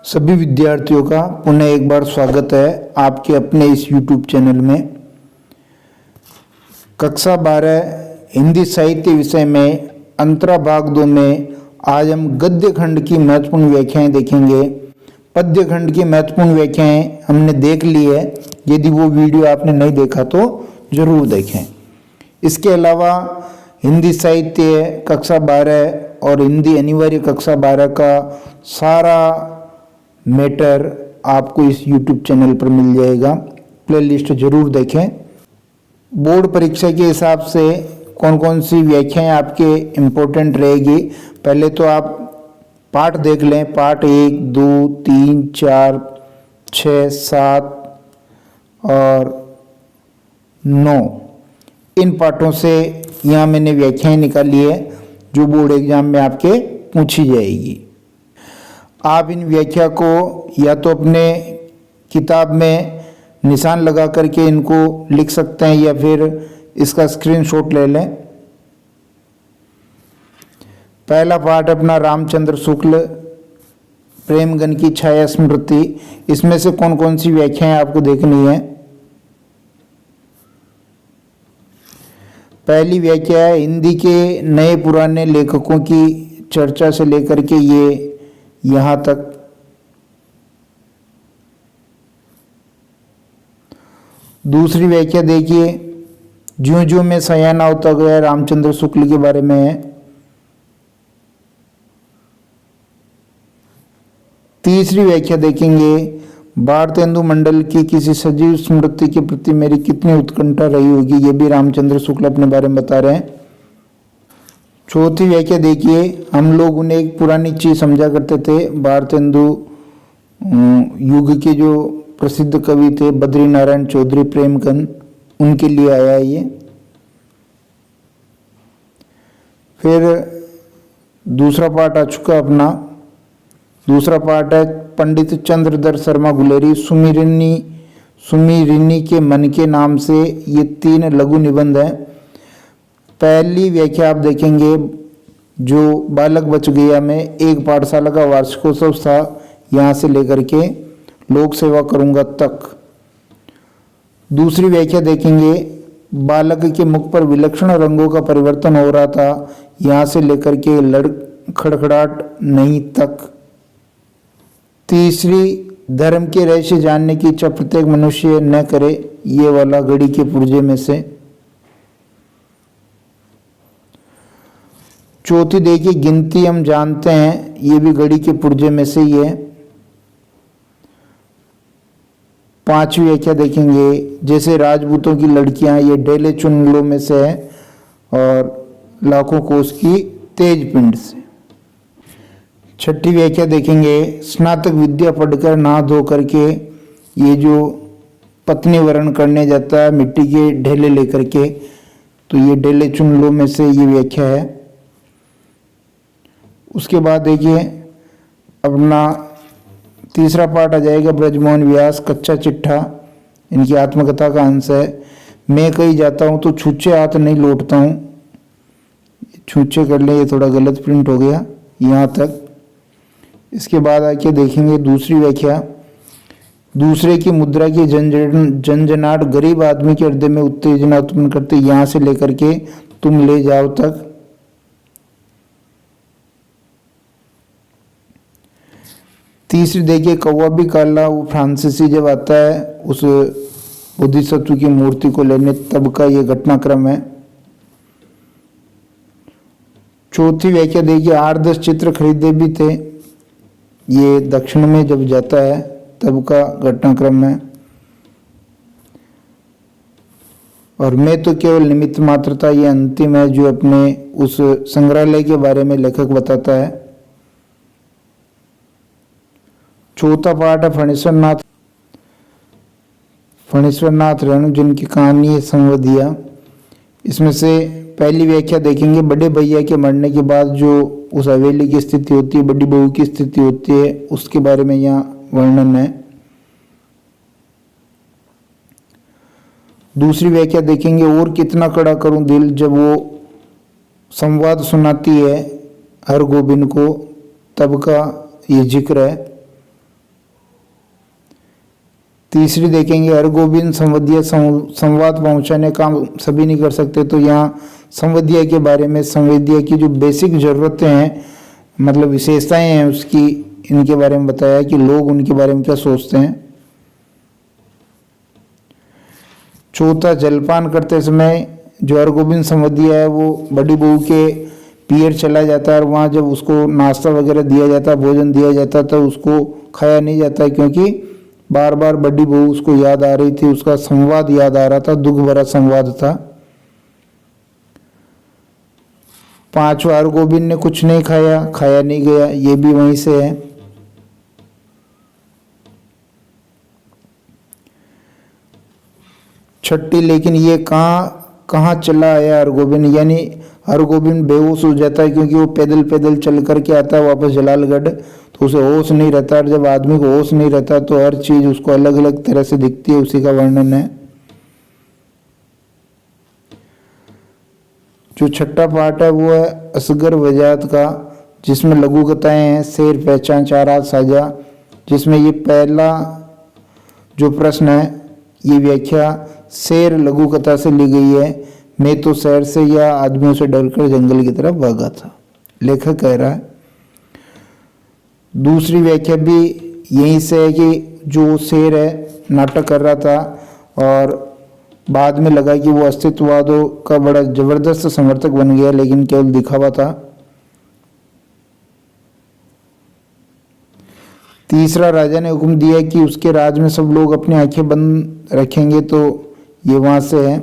सभी विद्यार्थियों का पुनः एक बार स्वागत है आपके अपने इस YouTube चैनल में। कक्षा 12 हिंदी साहित्य विषय में अंतरा भाग 2 में आज हम गद्य खंड की महत्वपूर्ण व्याख्याएं देखेंगे। पद्य खंड की महत्वपूर्ण व्याख्याएं हमने देख ली है, यदि वो वीडियो आपने नहीं देखा तो जरूर देखें। इसके अलावा हिंदी साहित्य कक्षा 12 और हिंदी अनिवार्य कक्षा 12 का सारा मैटर आपको इस YouTube चैनल पर मिल जाएगा। प्लेलिस्ट जरूर देखें। बोर्ड परीक्षा के हिसाब से कौन कौन सी व्याख्याएं आपके इम्पोर्टेंट रहेगी, पहले तो आप पाठ देख लें। पाठ 1, 2, 3, 4, 6, 7 और 9, इन पाठों से यहाँ मैंने व्याख्याएं निकाली है जो बोर्ड एग्जाम में आपके पूछी जाएगी। आप इन व्याख्या को या तो अपने किताब में निशान लगा करके इनको लिख सकते हैं या फिर इसका स्क्रीनशॉट ले लें। पहला पाठ अपना रामचंद्र शुक्ल प्रेमगन की छाया स्मृति। इसमें से कौन कौन सी व्याख्याएं आपको देखनी है। पहली व्याख्या है हिंदी के नए पुराने लेखकों की चर्चा से लेकर के ये यहाँ तक। दूसरी व्याख्या देखिए, ज्यों ज्यों मैं सयाना होता गया, रामचंद्र शुक्ल के बारे में है। तीसरी व्याख्या देखेंगे, भारतेंदु मंडल की किसी सजीव स्मृति के प्रति मेरी कितनी उत्कंठा रही होगी, ये भी रामचंद्र शुक्ल अपने बारे में बता रहे हैं। चौथी व्याख्या देखिए, हम लोग उन्हें एक पुरानी चीज समझा करते थे। भारतेंदु युग के जो प्रसिद्ध कवि थे बद्री नारायण चौधरी प्रेमगन, उनके लिए आया है ये। फिर दूसरा पाठ आ चुका अपना। दूसरा पाठ है पंडित चंद्रधर शर्मा गुलेरी सुमिरिनी के मन के नाम से, ये 3 लघु निबंध हैं। पहली व्याख्या आप देखेंगे, जो बालक बच गया में एक पाठशाला का वार्षिकोत्सव था, यहाँ से लेकर के लोक सेवा करूंगा तक। दूसरी व्याख्या देखेंगे, बालक के मुख पर विलक्षण रंगों का परिवर्तन हो रहा था, यहाँ से लेकर के खड़खड़ाहट नहीं तक। तीसरी, धर्म के रहस्य जानने की इच्छा प्रत्येक मनुष्य न करे, ये वाला घड़ी के पुर्जे में से। चौथी देखिए, गिनती हम जानते हैं, ये भी घड़ी के पुर्जे में से ही है। पांचवी व्याख्या देखेंगे, जैसे राजपूतों की लड़कियां, ये ढेले चुनलों में से है और लाखों कोस की तेज पिंड से। छठी व्याख्या देखेंगे, स्नातक विद्या पढ़कर नहा धो करके ये जो पत्नी वरण करने जाता है मिट्टी के ढेले लेकर के, तो ये ढेले चुनलों में से ये व्याख्या है। उसके बाद देखिए अपना तीसरा पाठ आ जाएगा, ब्रजमोहन व्यास कच्चा चिट्ठा, इनकी आत्मकथा का अंश है। मैं कहीं जाता हूँ तो छूछे हाथ नहीं लौटता हूँ, छूछे कर ले, ये थोड़ा गलत प्रिंट हो गया यहाँ तक। इसके बाद आके देखेंगे दूसरी व्याख्या, दूसरे की मुद्रा की झंझनाहट गरीब आदमी के हृदय में उत्तेजना उत्पन्न करते, यहाँ से लेकर के तुम ले जाओ तक। तीसरी देखिए, कौवा भी काला, वो फ्रांसीसी जब आता है उस बोधिसत्व की मूर्ति को लेने, तब का ये घटनाक्रम है। चौथी व्याख्या देखिए, 8-10 चित्र खरीदे भी थे, ये दक्षिण में जब जाता है तब का घटनाक्रम है। और मैं तो केवल निमित्त मात्र था, ये अंतिम है जो अपने उस संग्रहालय के बारे में लेखक बताता है। चौथा पाठ है फणीश्वरनाथ रेणु जिनकी कहानी है संवदिया। इसमें से पहली व्याख्या देखेंगे, बड़े भैया के मरने के बाद जो उस हवेली की स्थिति होती है, बड़ी बहू की स्थिति होती है, उसके बारे में यहाँ वर्णन है। दूसरी व्याख्या देखेंगे, और कितना कड़ा करूं दिल, जब वो संवाद सुनाती है हर गोबिंद को, तब का ये जिक्र है। तीसरी देखेंगे, हरगोविंद संवदीय संवाद पहुंचाने काम सभी नहीं कर सकते, तो यहाँ संवदीय के बारे में, संवेदीय की जो बेसिक ज़रूरतें हैं, मतलब विशेषताएं हैं उसकी, इनके बारे में बताया कि लोग उनके बारे में क्या सोचते हैं। चौथा, जलपान करते समय जो हरगोविंद संवदीय है वो बड़ी बहू के पियर चला जाता है, और वहाँ जब उसको नाश्ता वगैरह दिया जाता, भोजन दिया जाता, तो उसको खाया नहीं जाता, क्योंकि बार बार बड़ी बहू उसको याद आ रही थी, उसका संवाद याद आ रहा था, दुख भरा संवाद था। पांचवा, हरगोविंद ने कुछ नहीं खाया, खाया नहीं गया, ये भी वहीं से है। छठी, लेकिन ये कहाँ चला आया हरगोविंद, यानी हरगोविंद बेहोश हो जाता है, क्योंकि वो पैदल पैदल चल करके आता है वापस जलालगढ़, तो उसे होश नहीं रहता, और जब आदमी को होश नहीं रहता तो हर चीज उसको अलग अलग तरह से दिखती है, उसी का वर्णन है। जो छठा पार्ट है वो है असगर वजाहत का, जिसमें लघु कथाएं हैं, शेर, पहचान, चार हाथ, साझा, जिसमें ये पहला जो प्रश्न है, ये व्याख्या शेर लघु कथा से ली गई है। मैं तो शहर से या आदमियों से डरकर जंगल की तरफ भागा था, लेखक कह रहा है। दूसरी व्याख्या भी यहीं से है कि जो शेर है नाटक कर रहा था, और बाद में लगा कि वो अस्तित्ववादों का बड़ा जबरदस्त समर्थक बन गया, लेकिन केवल दिखावा था। तीसरा, राजा ने हुक्म दिया कि उसके राज में सब लोग अपनी आंखें बंद रखेंगे, तो ये वहां से है।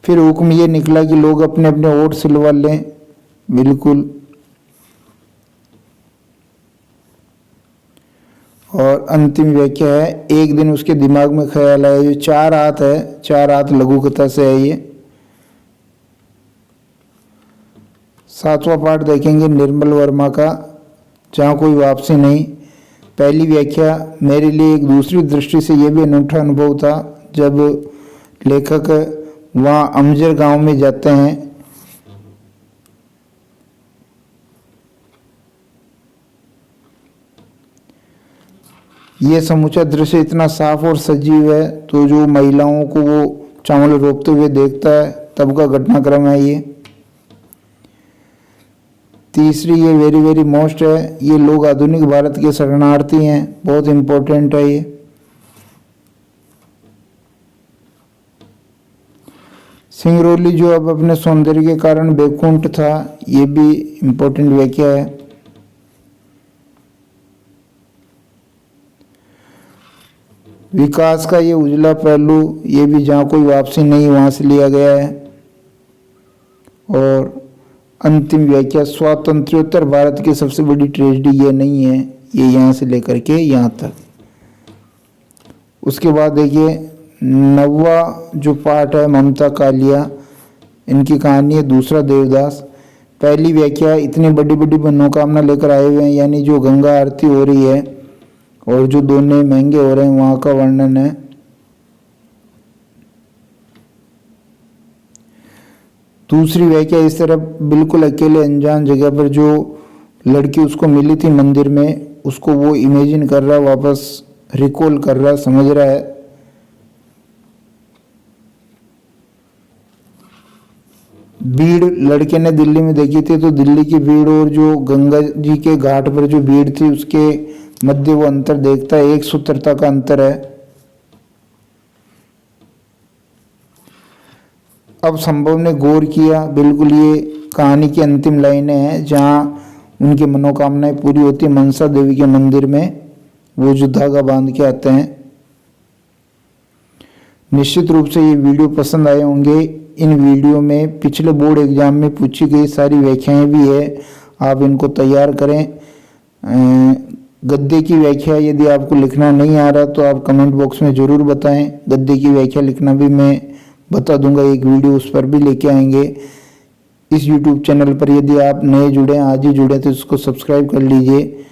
फिर हुक्म ये निकला कि लोग अपने अपने वोट सिलवा लें, बिल्कुल। और अंतिम व्याख्या है, एक दिन उसके दिमाग में ख्याल आया, जो चार हाथ है, चार हाथ लघु कथा से है ये। सातवां पाठ देखेंगे निर्मल वर्मा का, जहाँ कोई वापसी नहीं। पहली व्याख्या मेरे लिए एक दूसरी दृष्टि से यह भी अनूठा अनुभव था, जब लेखक वहाँ अमजर गांव में जाते हैं, ये समूचा दृश्य इतना साफ और सजीव है, तो जो महिलाओं को वो चावल रोपते हुए देखता है, तब का घटनाक्रम है ये। तीसरी, ये वेरी वेरी मोस्ट है, ये लोग आधुनिक भारत के शरणार्थी हैं, बहुत इंपॉर्टेंट है ये। सिंगरौली जो अब अपने सौंदर्य के कारण बेकुंठ था, ये भी इंपॉर्टेंट व्याख्या है। विकास का ये उजला पहलू, ये भी जहाँ कोई वापसी नहीं, वहाँ से लिया गया है। और अंतिम व्याख्या, स्वातंत्र्योत्तर भारत की सबसे बड़ी ट्रेजेडी ये नहीं है, ये यहाँ से लेकर के यहाँ तक। उसके बाद देखिए 9वां जो पार्ट है, ममता कालिया, इनकी कहानी है दूसरा देवदास। पहली व्याख्या, इतनी बड़ी बड़ी मनोकामना लेकर आए हुए हैं, यानी जो गंगा आरती हो रही है और जो दोने महंगे हो रहे हैं, वहाँ का वर्णन है। दूसरी व्याख्या, इस तरह बिल्कुल अकेले अनजान जगह पर जो लड़की उसको मिली थी मंदिर में, उसको वो इमेजिन कर रहा है, वापस रिकॉल कर रहा है, समझ रहा है। भीड़ लड़के ने दिल्ली में देखी थी, तो दिल्ली की भीड़ और जो गंगा जी के घाट पर जो भीड़ थी, उसके मध्य वो अंतर देखता है, एक सूत्रता का अंतर है। अब संभव ने गौर किया, बिल्कुल ये कहानी की अंतिम लाइनें हैं, जहाँ उनकी मनोकामनाएं पूरी होती है मनसा देवी के मंदिर में, वो जो धागा बांध के आते हैं। निश्चित रूप से ये वीडियो पसंद आए होंगे। इन वीडियो में पिछले बोर्ड एग्जाम में पूछी गई सारी व्याख्याएं भी है, आप इनको तैयार करें। गद्य की व्याख्या यदि आपको लिखना नहीं आ रहा तो आप कमेंट बॉक्स में ज़रूर बताएं, गद्य की व्याख्या लिखना भी मैं बता दूंगा, एक वीडियो उस पर भी लेके आएंगे। इस YouTube चैनल पर यदि आप नए जुड़े, आज ही जुड़े, तो इसको सब्सक्राइब कर लीजिए।